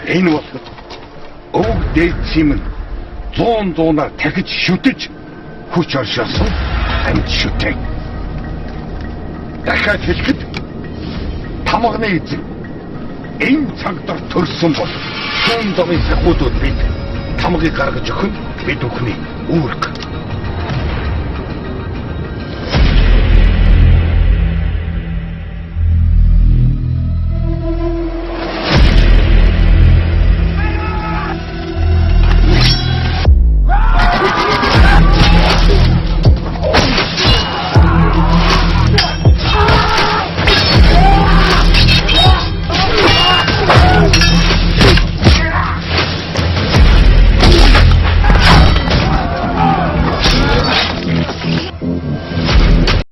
Энэ бол өвөг дээлцийн нь 100-100-аар дахиж шүтэж хүч оршоосон амьд шүтээ. Дахиад хэлэхэд тамганы эзэн энэ цагдаар төрсөн бол шүүн домын сахуудууд бид тамгыг гаргаж өгөх бид бүхний үүрэг.